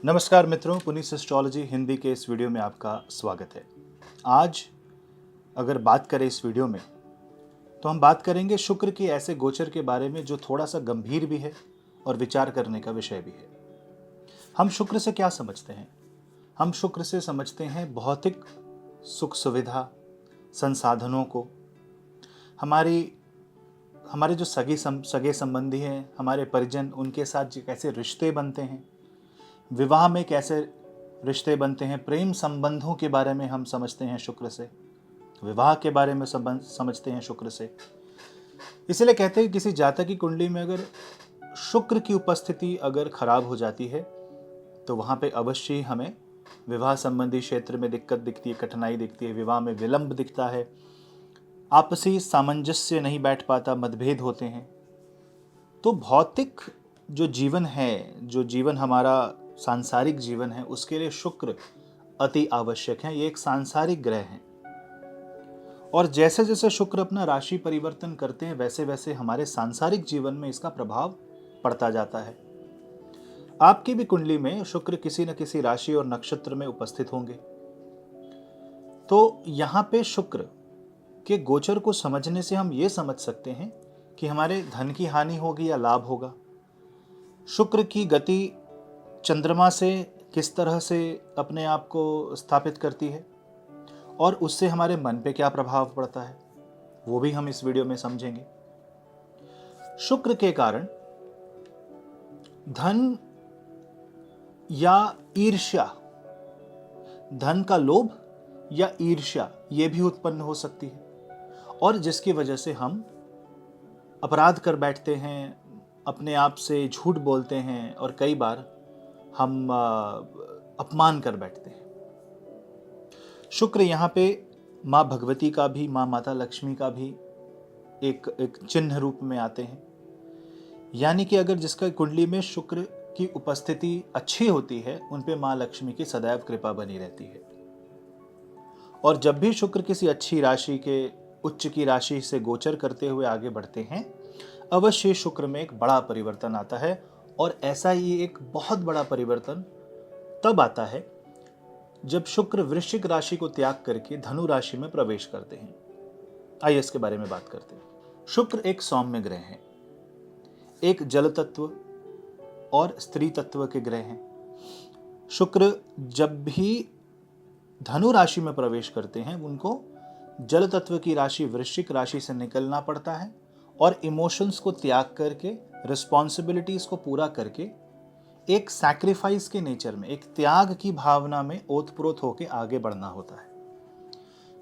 नमस्कार मित्रों, पुनीस एस्ट्रोलॉजी हिंदी के इस वीडियो में आपका स्वागत है। आज अगर बात करें इस वीडियो में तो हम बात करेंगे शुक्र के ऐसे गोचर के बारे में जो थोड़ा सा गंभीर भी है और विचार करने का विषय भी है। हम शुक्र से क्या समझते हैं? हम शुक्र से समझते हैं भौतिक सुख सुविधा, संसाधनों को। हमारे जो सगे संबंधी हैं, हमारे परिजन, उनके साथ कैसे रिश्ते बनते हैं, विवाह में कैसे रिश्ते बनते हैं, प्रेम संबंधों के बारे में हम समझते हैं शुक्र से, विवाह के बारे में समझते हैं शुक्र से। इसलिए कहते हैं किसी जातक की कुंडली में अगर शुक्र की उपस्थिति अगर खराब हो जाती है तो वहाँ पे अवश्य ही हमें विवाह संबंधी क्षेत्र में दिक्कत दिखती है, कठिनाई दिखती है, विवाह में विलंब दिखता है, आपसी सामंजस्य नहीं बैठ पाता, मतभेद होते हैं। तो भौतिक जो जीवन है, जो जीवन हमारा सांसारिक जीवन है, उसके लिए शुक्र अति आवश्यक है। ये एक सांसारिक ग्रह है और जैसे जैसे शुक्र अपना राशि परिवर्तन करते हैं वैसे वैसे हमारे सांसारिक जीवन में इसका प्रभाव पड़ता जाता है। आपकी भी कुंडली में शुक्र किसी न किसी राशि और नक्षत्र में उपस्थित होंगे तो यहाँ पे शुक्र के गोचर को समझने से हम ये समझ सकते हैं कि हमारे धन की हानि होगी या लाभ होगा। शुक्र की गति चंद्रमा से किस तरह से अपने आप को स्थापित करती है और उससे हमारे मन पे क्या प्रभाव पड़ता है, वो भी हम इस वीडियो में समझेंगे। शुक्र के कारण धन या ईर्ष्या, धन का लोभ या ईर्ष्या ये भी उत्पन्न हो सकती है और जिसकी वजह से हम अपराध कर बैठते हैं, अपने आप से झूठ बोलते हैं और कई बार हम अपमान कर बैठते हैं। शुक्र यहाँ पे माँ भगवती का भी, माँ माता लक्ष्मी का भी एक चिन्ह रूप में आते हैं। यानी कि अगर जिसका कुंडली में शुक्र की उपस्थिति अच्छी होती है उन पे माँ लक्ष्मी की सदैव कृपा बनी रहती है। और जब भी शुक्र किसी अच्छी राशि के, उच्च की राशि से गोचर करते हुए आगे बढ़ते हैं, अवश्य शुक्र में एक बड़ा परिवर्तन आता है। और ऐसा ही एक बहुत बड़ा परिवर्तन तब आता है जब शुक्र वृश्चिक राशि को त्याग करके धनु राशि में प्रवेश करते हैं। आइए इसके बारे में बात करते हैं। शुक्र एक सौम्य ग्रह है, एक जल तत्व और स्त्री तत्व के ग्रह हैं। शुक्र जब भी धनु राशि में प्रवेश करते हैं उनको जल तत्व की राशि वृश्चिक राशि से निकलना पड़ता है और इमोशंस को त्याग करके, रिस्पॉन्सिबिलिटीज को पूरा करके एक सैक्रिफाइस के नेचर में, एक त्याग की भावना में ओतप्रोत होकर आगे बढ़ना होता है।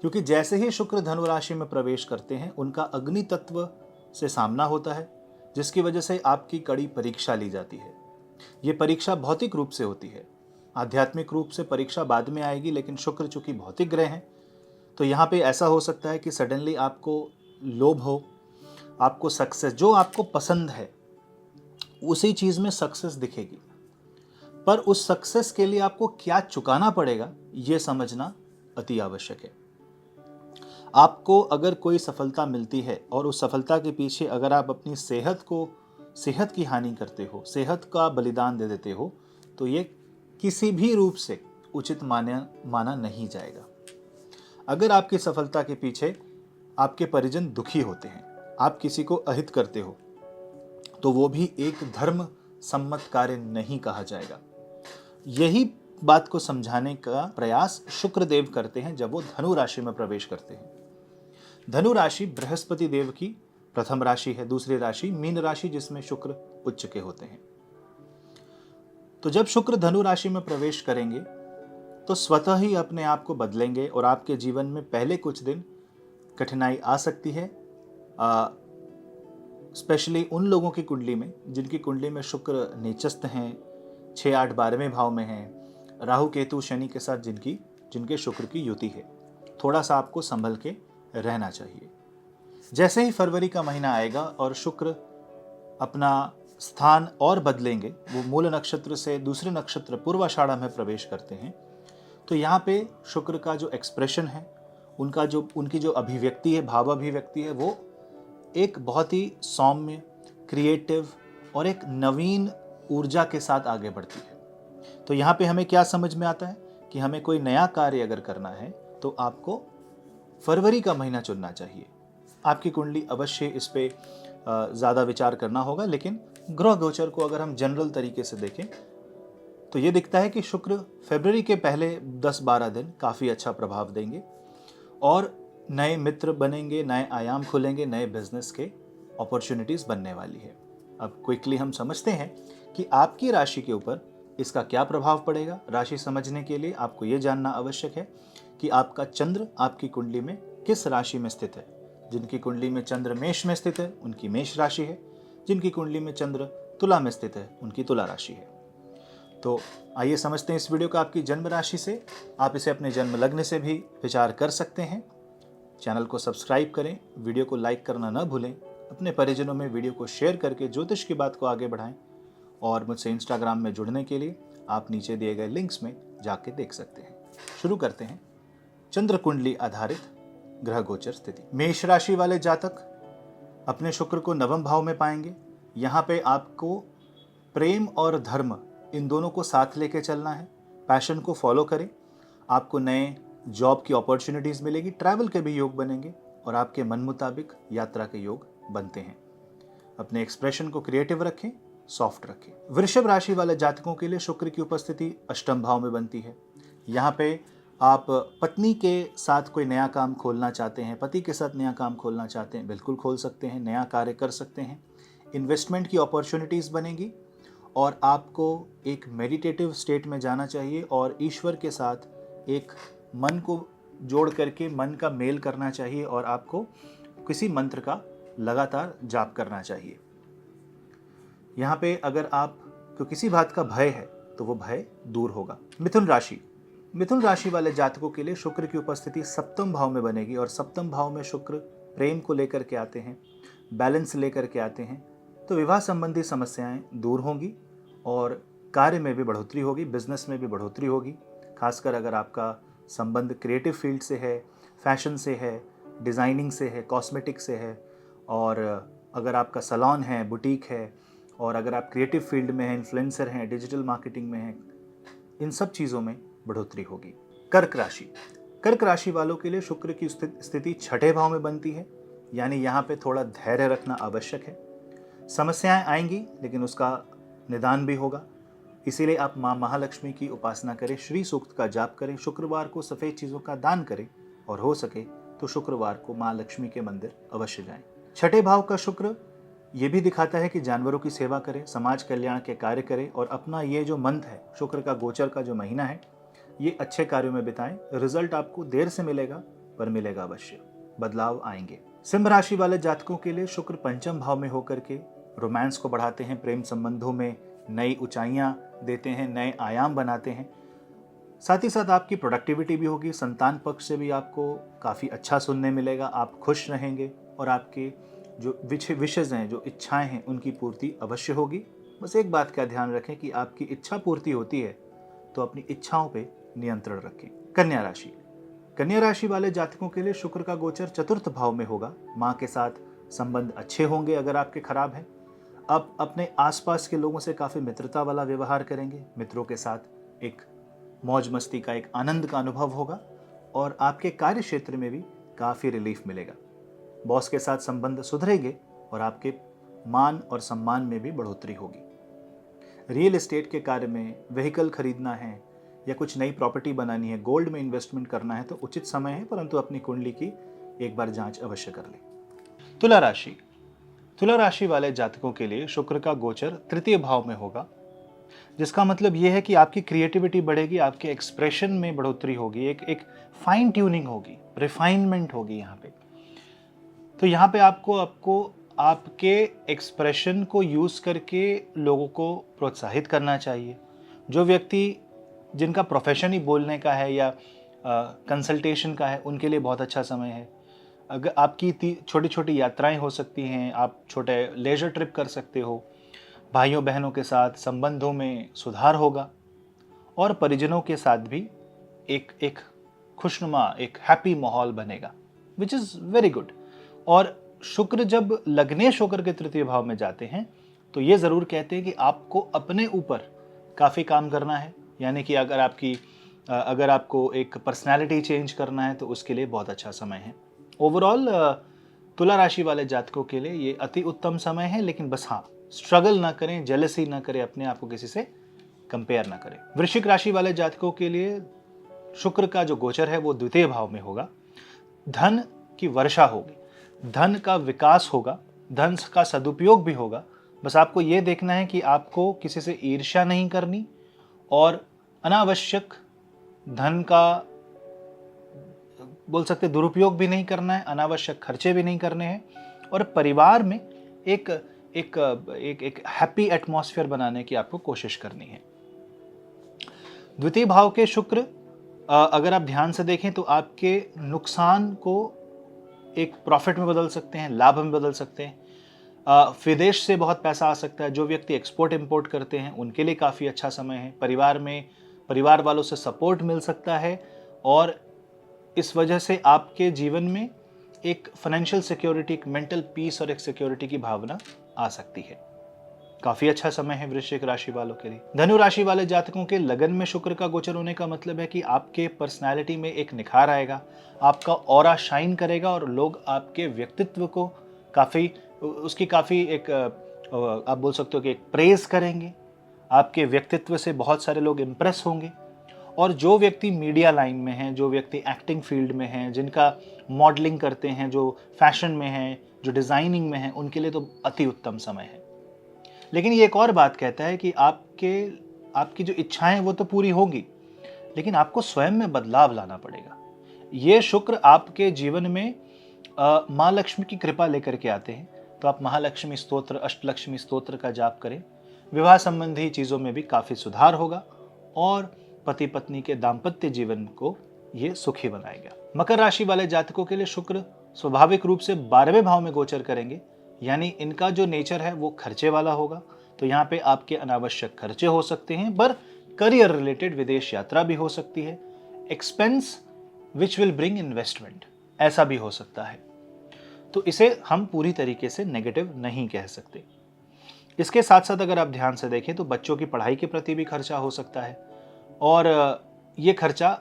क्योंकि जैसे ही शुक्र धनु राशि में प्रवेश करते हैं उनका अग्नि तत्व से सामना होता है, जिसकी वजह से आपकी कड़ी परीक्षा ली जाती है। ये परीक्षा भौतिक रूप से होती है, आध्यात्मिक रूप से परीक्षा बाद में आएगी, लेकिन शुक्र चूंकि भौतिक ग्रह हैं तो यहाँ पे ऐसा हो सकता है कि सडनली आपको लोभ हो, आपको सक्सेस, जो आपको पसंद है उसी चीज में सक्सेस दिखेगी, पर उस सक्सेस के लिए आपको क्या चुकाना पड़ेगा यह समझना अति आवश्यक है। आपको अगर कोई सफलता मिलती है और उस सफलता के पीछे अगर आप अपनी सेहत की हानि करते हो, सेहत का बलिदान दे देते हो, तो ये किसी भी रूप से उचित माना नहीं जाएगा। अगर आपकी सफलता के पीछे आपके परिजन दुखी होते हैं, आप किसी को अहित करते हो, तो वो भी एक धर्म सम्मत कार्य नहीं कहा जाएगा। यही बात को समझाने का प्रयास शुक्र देव करते हैं जब वो धनु राशि में प्रवेश करते हैं। धनु राशि बृहस्पति देव की प्रथम राशि है, दूसरी राशि मीन राशि जिसमें शुक्र उच्च के होते हैं। तो जब शुक्र धनु राशि में प्रवेश करेंगे तो स्वतः ही अपने आप को बदलेंगे और आपके जीवन में पहले कुछ दिन कठिनाई आ सकती है, स्पेशली उन लोगों की कुंडली में जिनकी कुंडली में शुक्र नीचस्थ हैं, 6, 8, 12वें भाव में हैं, राहु केतु शनि के साथ जिनके शुक्र की युति है। थोड़ा सा आपको संभल के रहना चाहिए। जैसे ही फरवरी का महीना आएगा और शुक्र अपना स्थान और बदलेंगे, वो मूल नक्षत्र से दूसरे नक्षत्र पूर्वाषाढ़ा में प्रवेश करते हैं, तो यहाँ पे शुक्र का जो एक्सप्रेशन है, उनकी जो अभिव्यक्ति है, भाव अभिव्यक्ति है, वो एक बहुत ही सौम्य, क्रिएटिव और एक नवीन ऊर्जा के साथ आगे बढ़ती है। तो यहाँ पे हमें क्या समझ में आता है कि हमें कोई नया कार्य अगर करना है तो आपको फरवरी का महीना चुनना चाहिए। आपकी कुंडली अवश्य इस पे ज़्यादा विचार करना होगा, लेकिन ग्रह गोचर को अगर हम जनरल तरीके से देखें तो ये दिखता है कि शुक्र फरवरी के पहले 10-12 दिन काफ़ी अच्छा प्रभाव देंगे और नए मित्र बनेंगे, नए आयाम खुलेंगे, नए बिजनेस के अपॉर्चुनिटीज़ बनने वाली है। अब क्विकली हम समझते हैं कि आपकी राशि के ऊपर इसका क्या प्रभाव पड़ेगा। राशि समझने के लिए आपको ये जानना आवश्यक है कि आपका चंद्र आपकी कुंडली में किस राशि में स्थित है। जिनकी कुंडली में चंद्र मेष में स्थित है उनकी मेष राशि है, जिनकी कुंडली में चंद्र तुला में स्थित है उनकी तुला राशि है। तो आइए समझते हैं इस वीडियो को आपकी जन्म राशि से। आप इसे अपने जन्म लग्न से भी विचार कर सकते हैं। चैनल को सब्सक्राइब करें, वीडियो को लाइक करना न भूलें, अपने परिजनों में वीडियो को शेयर करके ज्योतिष की बात को आगे बढ़ाएं और मुझसे इंस्टाग्राम में जुड़ने के लिए आप नीचे दिए गए लिंक्स में जाके देख सकते हैं। शुरू करते हैं चंद्र कुंडली आधारित ग्रह गोचर स्थिति। मेष राशि वाले जातक अपने शुक्र को नवम भाव में पाएंगे। यहाँ पे आपको प्रेम और धर्म इन दोनों को साथ लेके चलना है। पैशन को फॉलो करें, आपको नए जॉब की अपॉर्चुनिटीज़ मिलेगी, ट्रैवल के भी योग बनेंगे और आपके मन मुताबिक यात्रा के योग बनते हैं। अपने एक्सप्रेशन को क्रिएटिव रखें, सॉफ्ट रखें। वृषभ राशि वाले जातकों के लिए शुक्र की उपस्थिति अष्टम भाव में बनती है। यहाँ पे आप पत्नी के साथ कोई नया काम खोलना चाहते हैं, पति के साथ नया काम खोलना चाहते हैं, बिल्कुल खोल सकते हैं, नया कार्य कर सकते हैं। इन्वेस्टमेंट की अपॉर्चुनिटीज़ बनेगी और आपको एक मेडिटेटिव स्टेट में जाना चाहिए और ईश्वर के साथ एक मन को जोड़ करके मन का मेल करना चाहिए और आपको किसी मंत्र का लगातार जाप करना चाहिए। यहाँ पे अगर आपको किसी बात का भय है तो वो भय दूर होगा। मिथुन राशि वाले जातकों के लिए शुक्र की उपस्थिति सप्तम भाव में बनेगी और सप्तम भाव में शुक्र प्रेम को लेकर के आते हैं, बैलेंस लेकर के आते हैं। तो विवाह संबंधी समस्याएं दूर होंगी और कार्य में भी बढ़ोतरी होगी, बिजनेस में भी बढ़ोतरी होगी। खासकर अगर आपका संबंध क्रिएटिव फील्ड से है, फैशन से है, डिज़ाइनिंग से है, कॉस्मेटिक से है, और अगर आपका सैलून है, बुटीक है, और अगर आप क्रिएटिव फील्ड में हैं, इन्फ्लुएंसर हैं, डिजिटल मार्केटिंग में हैं, इन सब चीज़ों में बढ़ोतरी होगी। कर्क राशि वालों के लिए शुक्र की स्थिति छठे भाव में बनती है, यानी यहाँ पे थोड़ा धैर्य रखना आवश्यक है। समस्याएं आएंगी लेकिन उसका निदान भी होगा, इसीलिए आप माँ महालक्ष्मी की उपासना करें, श्री सूक्त का जाप करें, शुक्रवार को सफ़ेद चीज़ों का दान करें और हो सके तो शुक्रवार को माँ लक्ष्मी के मंदिर अवश्य जाएं। छठे भाव का शुक्र ये भी दिखाता है कि जानवरों की सेवा करें, समाज कल्याण के कार्य करें और अपना ये जो मंथ है, शुक्र का गोचर का जो महीना है, ये अच्छे कार्यों में बिताएं। रिजल्ट आपको देर से मिलेगा पर मिलेगा अवश्य, बदलाव आएंगे। सिंह राशि वाले जातकों के लिए शुक्र पंचम भाव में होकर के रोमांस को बढ़ाते हैं, प्रेम संबंधों में नई ऊंचाइयां देते हैं, नए आयाम बनाते हैं। साथ ही साथ आपकी प्रोडक्टिविटी भी होगी, संतान पक्ष से भी आपको काफ़ी अच्छा सुनने मिलेगा, आप खुश रहेंगे और आपके जो विशेष हैं, जो इच्छाएं हैं, उनकी पूर्ति अवश्य होगी। बस एक बात का ध्यान रखें कि आपकी इच्छा पूर्ति होती है तो अपनी इच्छाओं पे नियंत्रण रखें। कन्या राशि वाले जातकों के लिए शुक्र का गोचर चतुर्थ भाव में होगा। माँ के साथ संबंध अच्छे होंगे अगर आपके खराब हैं। आप अपने आसपास के लोगों से काफ़ी मित्रता वाला व्यवहार करेंगे, मित्रों के साथ एक मौज मस्ती का, एक आनंद का अनुभव होगा और आपके कार्य क्षेत्र में भी काफ़ी रिलीफ मिलेगा। बॉस के साथ संबंध सुधरेंगे और आपके मान और सम्मान में भी बढ़ोतरी होगी। रियल एस्टेट के कार्य में, व्हीकल खरीदना है या कुछ नई प्रॉपर्टी बनानी है, गोल्ड में इन्वेस्टमेंट करना है तो उचित समय है, परंतु अपनी कुंडली की एक बार जांच अवश्य कर लें। तुला राशि वाले जातकों के लिए शुक्र का गोचर तृतीय भाव में होगा, जिसका मतलब यह है कि आपकी क्रिएटिविटी बढ़ेगी, आपके एक्सप्रेशन में बढ़ोतरी होगी, एक फाइन ट्यूनिंग होगी, रिफाइनमेंट होगी यहाँ पे। तो यहाँ पे आपको आपके एक्सप्रेशन को यूज़ करके लोगों को प्रोत्साहित करना चाहिए। जो व्यक्ति जिनका प्रोफेशन ही बोलने का है या कंसल्टेशन का है, उनके लिए बहुत अच्छा समय है। अगर आपकी छोटी छोटी यात्राएं हो सकती हैं, आप छोटे लेजर ट्रिप कर सकते हो, भाइयों बहनों के साथ संबंधों में सुधार होगा और परिजनों के साथ भी एक खुशनुमा, एक हैप्पी माहौल बनेगा, विच इज़ वेरी गुड। और शुक्र जब लग्नेश होकर के तृतीय भाव में जाते हैं तो ये ज़रूर कहते हैं कि आपको अपने ऊपर काफ़ी काम करना है, यानी कि अगर आपको एक पर्सनैलिटी चेंज करना है तो उसके लिए बहुत अच्छा समय है। ओवरऑल तुला राशि वाले जातकों के लिए ये अति उत्तम समय है, लेकिन बस हाँ, स्ट्रगल ना करें, जेलसी ना करें, अपने आप को किसी से कंपेयर ना करें। वृश्चिक राशि वाले जातकों के लिए शुक्र का जो गोचर है वो द्वितीय भाव में होगा। धन की वर्षा होगी, धन का विकास होगा, धन का सदुपयोग भी होगा। बस आपको ये देखना है कि आपको किसी से ईर्ष्या नहीं करनी और अनावश्यक धन का बोल सकते दुरुपयोग भी नहीं करना है, अनावश्यक खर्चे भी नहीं करने हैं, और परिवार में एक एक एक एक हैप्पी एटमॉस्फेयर बनाने की आपको कोशिश करनी है। द्वितीय भाव के शुक्र अगर आप ध्यान से देखें तो आपके नुकसान को एक प्रॉफिट में बदल सकते हैं, लाभ में बदल सकते हैं। विदेश से बहुत पैसा आ सकता है। जो व्यक्ति एक्सपोर्ट इंपोर्ट करते हैं उनके लिए काफ़ी अच्छा समय है। परिवार वालों से सपोर्ट मिल सकता है और इस वजह से आपके जीवन में एक फाइनेंशियल सिक्योरिटी, एक मेंटल पीस और एक सिक्योरिटी की भावना आ सकती है। काफी अच्छा समय है वृश्चिक राशि वालों के लिए। धनु राशि वाले जातकों के लगन में शुक्र का गोचर होने का मतलब है कि आपके पर्सनालिटी में एक निखार आएगा, आपका ऑरा शाइन करेगा और लोग आपके व्यक्तित्व को काफी एक आप बोल सकते हो कि एक प्रेज करेंगे। आपके व्यक्तित्व से बहुत सारे लोग इंप्रेस होंगे। और जो व्यक्ति मीडिया लाइन में हैं, जो व्यक्ति एक्टिंग फील्ड में हैं, जिनका मॉडलिंग करते हैं, जो फैशन में हैं, जो डिजाइनिंग में हैं, उनके लिए तो अति उत्तम समय है। लेकिन ये एक और बात कहता है कि आपकी जो इच्छाएं वो तो पूरी होंगी, लेकिन आपको स्वयं में बदलाव लाना पड़ेगा। ये शुक्र आपके जीवन में माँ लक्ष्मी की कृपा लेकर के आते हैं, तो आप महालक्ष्मी स्तोत्र, अष्टलक्ष्मी स्तोत्र का जाप करें। विवाह संबंधी चीज़ों में भी काफ़ी सुधार होगा और पति पत्नी के दाम्पत्य जीवन को ये सुखी बनाएगा। मकर राशि वाले जातकों के लिए शुक्र स्वाभाविक रूप से 12वें भाव में गोचर करेंगे, यानी इनका जो नेचर है वो खर्चे वाला होगा। तो यहाँ पे आपके अनावश्यक खर्चे हो सकते हैं, पर करियर रिलेटेड विदेश यात्रा भी हो सकती है। Expense which will bring investment, ऐसा भी हो सकता है। तो इसे हम पूरी तरीके से नेगेटिव नहीं कह सकते। इसके साथ साथ अगर आप ध्यान से देखें तो बच्चों की पढ़ाई के प्रति भी खर्चा हो सकता है, और ये खर्चा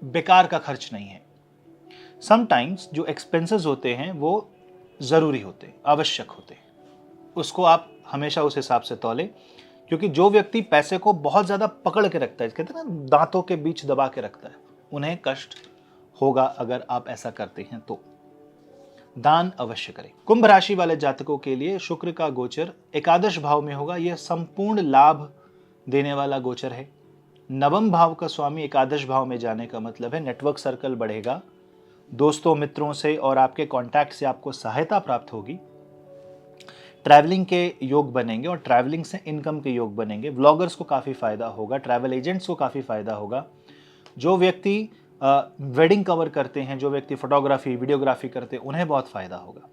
बेकार का खर्च नहीं है। समटाइम्स जो एक्सपेंसेस होते हैं वो ज़रूरी होते हैं, आवश्यक होते हैं, उसको आप हमेशा उस हिसाब से तौलें। क्योंकि जो व्यक्ति पैसे को बहुत ज़्यादा पकड़ के रखता है, कहते हैं ना दांतों के बीच दबा के रखता है, उन्हें कष्ट होगा अगर आप ऐसा करते हैं तो। दान अवश्य करें। कुंभ राशि वाले जातकों के लिए शुक्र का गोचर एकादश भाव में होगा। यह संपूर्ण लाभ देने वाला गोचर है। नवम भाव का स्वामी एकादश भाव में जाने का मतलब है नेटवर्क सर्कल बढ़ेगा, दोस्तों मित्रों से और आपके कॉन्टैक्ट से आपको सहायता प्राप्त होगी। ट्रैवलिंग के योग बनेंगे और ट्रैवलिंग से इनकम के योग बनेंगे। व्लॉगर्स को काफ़ी फायदा होगा, ट्रैवल एजेंट्स को काफ़ी फायदा होगा। जो व्यक्ति वेडिंग कवर करते हैं, जो व्यक्ति फोटोग्राफी वीडियोग्राफी करते हैं, उन्हें बहुत फायदा होगा।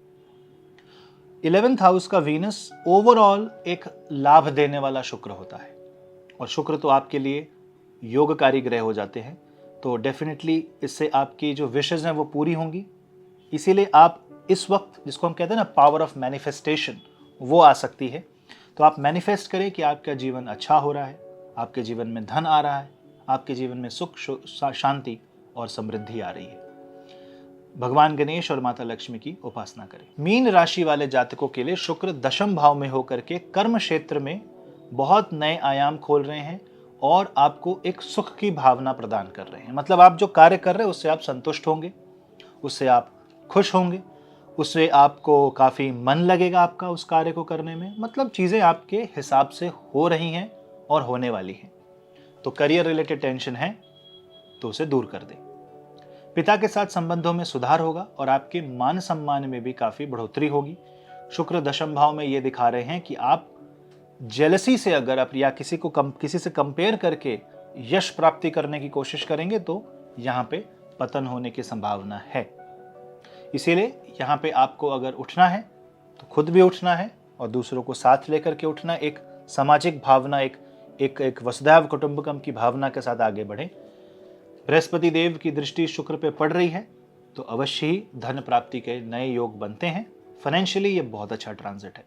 11th हाउस का वीनस ओवरऑल एक लाभ देने वाला शुक्र होता है, और शुक्र तो आपके लिए योगकारी ग्रह हो जाते हैं, तो डेफिनेटली इससे आपकी जो विशेज़ हैं वो पूरी होंगी। इसीलिए आप इस वक्त, जिसको हम कहते हैं ना पावर ऑफ मैनिफेस्टेशन, वो आ सकती है। तो आप मैनिफेस्ट करें कि आपका जीवन अच्छा हो रहा है, आपके जीवन में धन आ रहा है, आपके जीवन में सुख शांति और समृद्धि आ रही है। भगवान गणेश और माता लक्ष्मी की उपासना करें। मीन राशि वाले जातकों के लिए शुक्र दशम भाव में होकर के कर्म क्षेत्र में बहुत नए आयाम खोल रहे हैं और आपको एक सुख की भावना प्रदान कर रहे हैं। मतलब आप जो कार्य कर रहे हैं उससे आप संतुष्ट होंगे, उससे आप खुश होंगे, उससे आपको काफ़ी मन लगेगा आपका उस कार्य को करने में। मतलब चीज़ें आपके हिसाब से हो रही हैं और होने वाली हैं। तो करियर रिलेटेड टेंशन है तो उसे दूर कर दें। पिता के साथ संबंधों में सुधार होगा और आपके मान सम्मान में भी काफ़ी बढ़ोतरी होगी। शुक्र दशम भाव में ये दिखा रहे हैं कि आप जेलसी से अगर आप या किसी से कंपेयर करके यश प्राप्ति करने की कोशिश करेंगे तो यहाँ पे पतन होने की संभावना है। इसीलिए यहाँ पे आपको अगर उठना है तो खुद भी उठना है और दूसरों को साथ लेकर के उठना, एक सामाजिक भावना, एक वसुधैव कुटुंबकम की भावना के साथ आगे बढ़ें। बृहस्पति देव की दृष्टि शुक्र पे पड़ रही है तो अवश्य ही धन प्राप्ति के नए योग बनते हैं। फाइनेंशियली ये बहुत अच्छा ट्रांजिट है।